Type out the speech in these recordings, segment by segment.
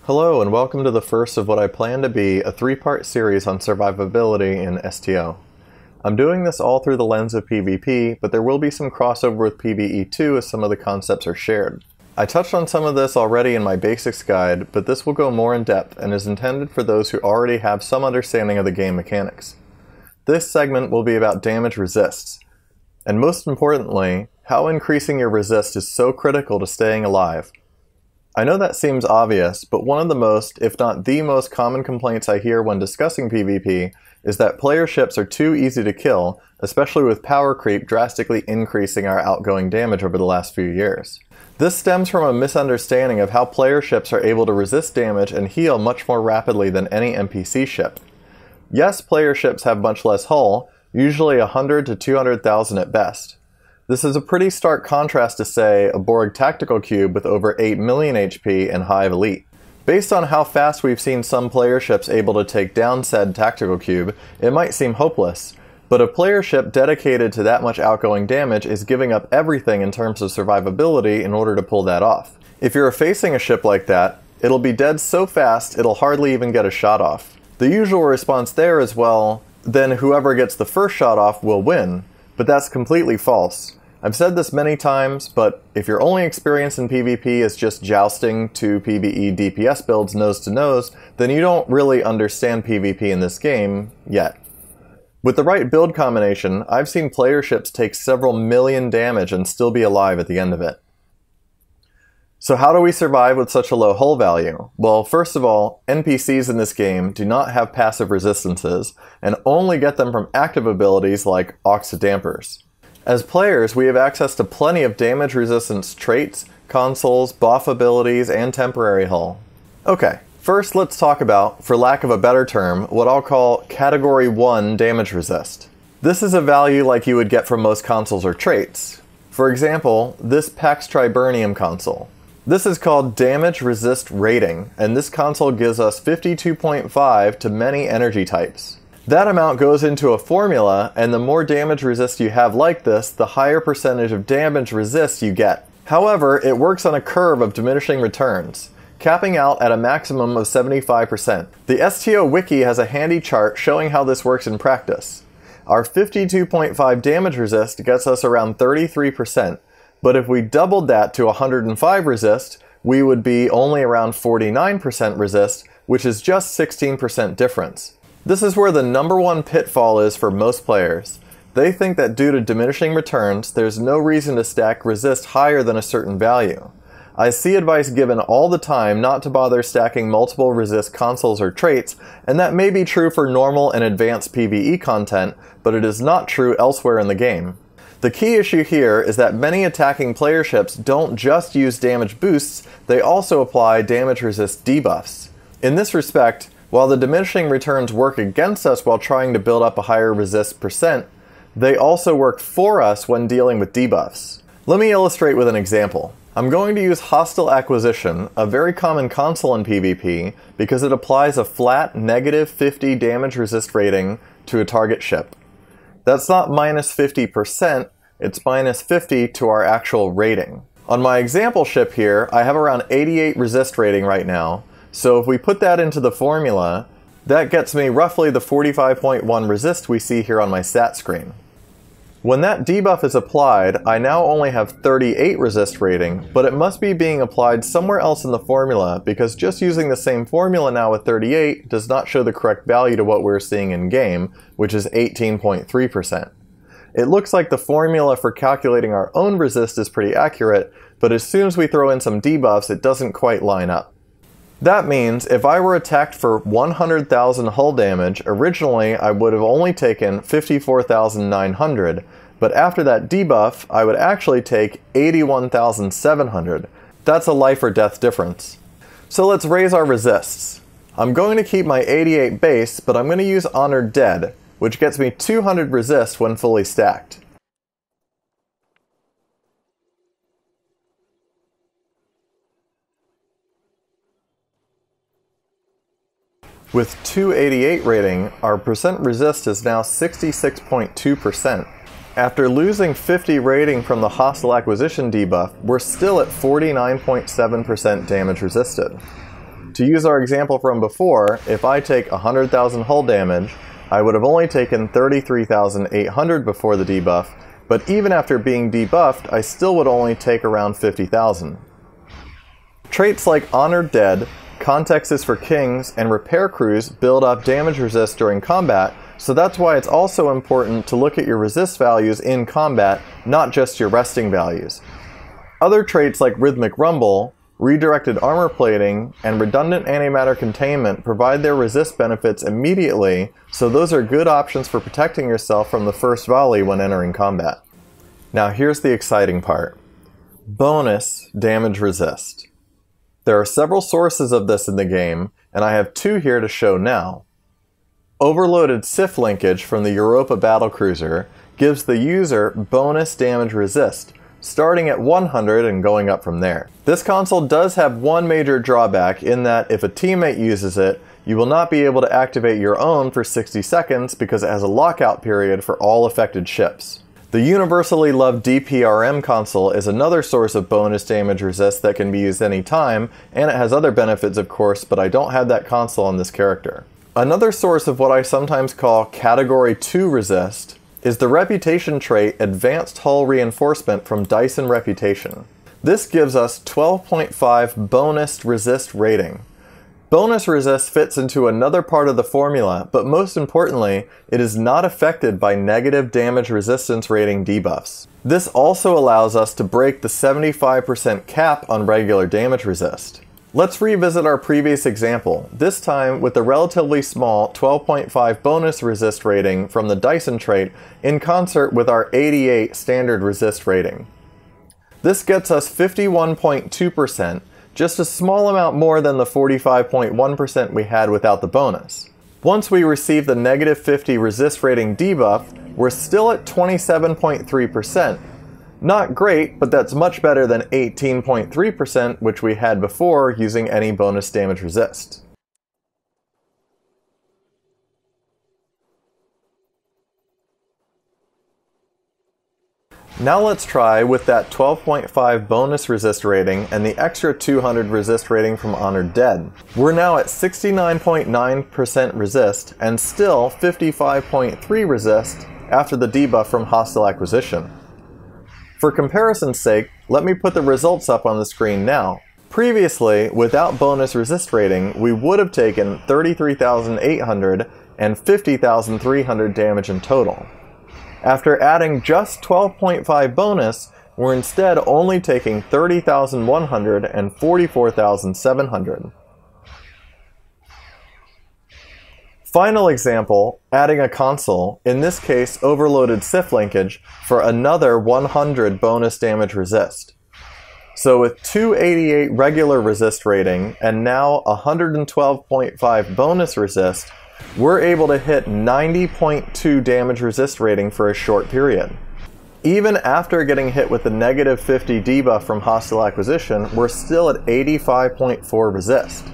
Hello and welcome to the first of what I plan to be a three-part series on survivability in STO. I'm doing this all through the lens of PvP, but there will be some crossover with PvE too as some of the concepts are shared. I touched on some of this already in my basics guide, but this will go more in depth and is intended for those who already have some understanding of the game mechanics. This segment will be about damage resists, and most importantly, how increasing your resist is so critical to staying alive. I know that seems obvious, but one of the most, if not the most common complaints I hear when discussing PvP is that player ships are too easy to kill, especially with power creep drastically increasing our outgoing damage over the last few years. This stems from a misunderstanding of how player ships are able to resist damage and heal much more rapidly than any NPC ship. Yes, player ships have much less hull, usually 100 to 200,000 at best. This is a pretty stark contrast to, say, a Borg tactical cube with over 8 million HP and Hive Elite. Based on how fast we've seen some player ships able to take down said tactical cube, it might seem hopeless, but a player ship dedicated to that much outgoing damage is giving up everything in terms of survivability in order to pull that off. If you're facing a ship like that, it'll be dead so fast it'll hardly even get a shot off. The usual response there is, well, then whoever gets the first shot off will win, but that's completely false. I've said this many times, but if your only experience in PvP is just jousting to PvE DPS builds nose to nose, then you don't really understand PvP in this game yet. With the right build combination, I've seen player ships take several million damage and still be alive at the end of it. So how do we survive with such a low hull value? Well, first of all, NPCs in this game do not have passive resistances, and only get them from active abilities like Oxidampers. As players, we have access to plenty of damage resistance traits, consoles, buff abilities, and temporary hull. Okay, first let's talk about, for lack of a better term, what I'll call Category 1 damage resist. This is a value like you would get from most consoles or traits. For example, this Pax Triburnium console. This is called Damage Resist Rating, and this console gives us 52.5 to many energy types. That amount goes into a formula, and the more damage resist you have like this, the higher percentage of damage resist you get. However, it works on a curve of diminishing returns, capping out at a maximum of 75%. The STO wiki has a handy chart showing how this works in practice. Our 52.5 damage resist gets us around 33%, but if we doubled that to 105 resist, we would be only around 49% resist, which is just 16% difference. This is where the #1 pitfall is for most players. They think that due to diminishing returns, there's no reason to stack resist higher than a certain value. I see advice given all the time not to bother stacking multiple resist consoles or traits, and that may be true for normal and advanced PvE content, but it is not true elsewhere in the game. The key issue here is that many attacking player ships don't just use damage boosts, they also apply damage resist debuffs. In this respect, while the diminishing returns work against us while trying to build up a higher resist percent, they also work for us when dealing with debuffs. Let me illustrate with an example. I'm going to use Hostile Acquisition, a very common console in PvP, because it applies a flat negative 50 damage resist rating to a target ship. That's not minus 50%, it's minus 50 to our actual rating. On my example ship here, I have around 88 resist rating right now, so if we put that into the formula, that gets me roughly the 45.1 resist we see here on my stat screen. When that debuff is applied, I now only have 38 resist rating, but it must be being applied somewhere else in the formula because just using the same formula now with 38 does not show the correct value to what we're seeing in game, which is 18.3%. It looks like the formula for calculating our own resist is pretty accurate, but as soon as we throw in some debuffs, it doesn't quite line up. That means if I were attacked for 100,000 hull damage, originally I would have only taken 54,900, but after that debuff, I would actually take 81,700. That's a life or death difference. So let's raise our resists. I'm going to keep my 88 base, but I'm going to use Honored Dead, which gets me 200 resist when fully stacked. With 288 rating, our percent resist is now 66.2%. After losing 50 rating from the Hostile Acquisition debuff, we're still at 49.7% damage resisted. To use our example from before, if I take 100,000 hull damage, I would have only taken 33,800 before the debuff, but even after being debuffed, I still would only take around 50,000. Traits like Honored Dead, Context is for Kings, and Repair Crews build up damage resist during combat, so that's why it's also important to look at your resist values in combat, not just your resting values. Other traits like Rhythmic Rumble, Redirected Armor Plating, and Redundant Antimatter Containment provide their resist benefits immediately, so those are good options for protecting yourself from the first volley when entering combat. Now here's the exciting part. Bonus damage resist. There are several sources of this in the game, and I have two here to show now. Overloaded SIF linkage from the Europa Battlecruiser gives the user bonus damage resist, starting at 100 and going up from there. This console does have one major drawback in that if a teammate uses it, you will not be able to activate your own for 60 seconds because it has a lockout period for all affected ships. The universally loved DPRM console is another source of bonus damage resist that can be used anytime, and it has other benefits of course, but I don't have that console on this character. Another source of what I sometimes call Category 2 resist is the reputation trait Advanced Hull Reinforcement from Dyson Reputation. This gives us 12.5 bonus resist rating. Bonus resist fits into another part of the formula, but most importantly, it is not affected by negative damage resistance rating debuffs. This also allows us to break the 75% cap on regular damage resist. Let's revisit our previous example, this time with the relatively small 12.5 bonus resist rating from the Dyson trait in concert with our 88 standard resist rating. This gets us 51.2%, just a small amount more than the 45.1% we had without the bonus. Once we receive the negative 50 resist rating debuff, we're still at 27.3%. Not great, but that's much better than 18.3% which we had before using any bonus damage resist. Now let's try with that 12.5 bonus resist rating and the extra 200 resist rating from Honored Dead. We're now at 69.9% resist and still 55.3 resist after the debuff from Hostile Acquisition. For comparison's sake, let me put the results up on the screen now. Previously, without bonus resist rating, we would have taken 33,800 and 50,300 damage in total. After adding just 12.5 bonus, we're instead only taking 30,100 and 44,700. Final example, adding a console, in this case overloaded SIF linkage, for another 100 bonus damage resist. So with 288 regular resist rating and now 112.5 bonus resist, we're able to hit 90.2 damage resist rating for a short period. Even after getting hit with the negative 50 debuff from Hostile Acquisition, we're still at 85.4 resist.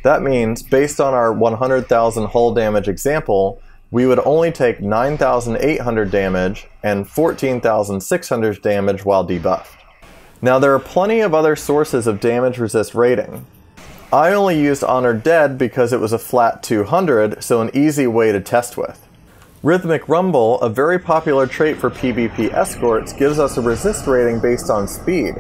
That means, based on our 100,000 hull damage example, we would only take 9,800 damage and 14,600 damage while debuffed. Now there are plenty of other sources of damage resist rating. I only used Honored Dead because it was a flat 200, so an easy way to test with. Rhythmic Rumble, a very popular trait for PvP escorts, gives us a resist rating based on speed.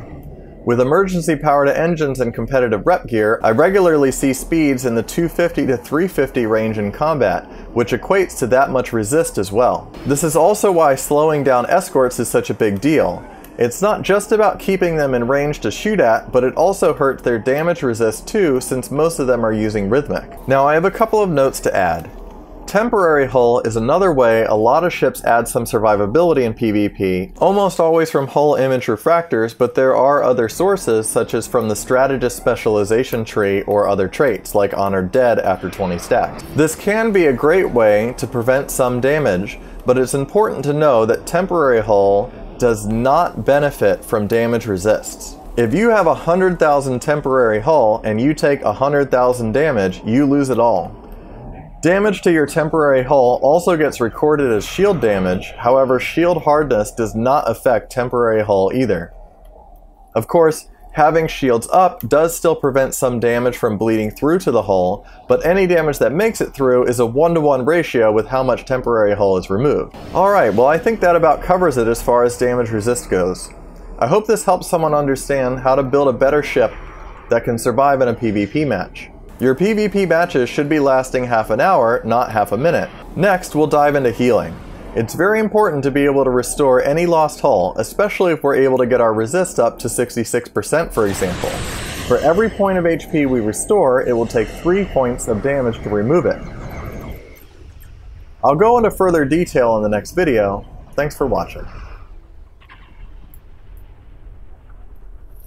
With emergency power to engines and competitive rep gear, I regularly see speeds in the 250 to 350 range in combat, which equates to that much resist as well. This is also why slowing down escorts is such a big deal. It's not just about keeping them in range to shoot at, but it also hurts their damage resist too, since most of them are using Rhythmic. Now I have a couple of notes to add. Temporary hull is another way a lot of ships add some survivability in PvP, almost always from hull image refractors, but there are other sources such as from the strategist specialization tree or other traits like Honored Dead after 20 stacks. This can be a great way to prevent some damage, but it's important to know that temporary hull does not benefit from damage resists. If you have 100,000 temporary hull and you take 100,000 damage, you lose it all. Damage to your temporary hull also gets recorded as shield damage, however shield hardness does not affect temporary hull either. Of course, Having shields up does still prevent some damage from bleeding through to the hull, but any damage that makes it through is a 1-to-1 ratio with how much temporary hull is removed. Alright, well I think that about covers it as far as damage resist goes. I hope this helps someone understand how to build a better ship that can survive in a PvP match. Your PvP matches should be lasting half an hour, not half a minute. Next, we'll dive into healing. It's very important to be able to restore any lost hull, especially if we're able to get our resist up to 66%, for example. For every point of HP we restore, it will take 3 points of damage to remove it. I'll go into further detail in the next video. Thanks for watching.